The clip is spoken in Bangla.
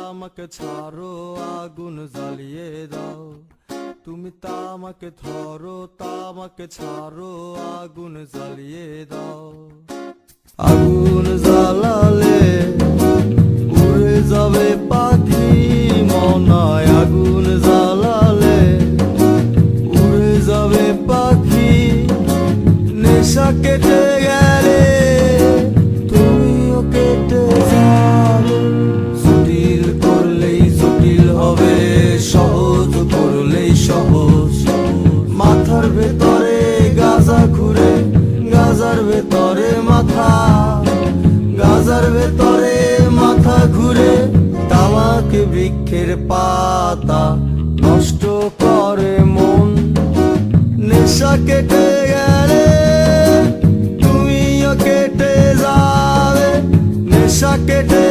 আমাকে ছাড়ো আগুন জ্বালিয়ে দাও, তুমি তামাকে ধরো তামাকে ছাড়ো আগুন জ্বালিয়ে দাও। আগুন জ্বালালে উড়ে যাবে পাখি মনায়, আগুন জ্বালালে উড়ে যাবে পাখি। নেশা কেটে গেলে তুমিও কেটে যাবে, জটিল করলেই জটিল হবে, সহজ করলেই সহজ। মাথার ভেতরে গাজা ঘুরে, গাজার ভেতরে মাথা, গাজার ভেতরে মাথা ঘুরে। তামাক বৃক্ষের পাতা নষ্ট করে মন। নেশা কেটে গেলে তুমিও কেটে যাবে, নেশা কেটে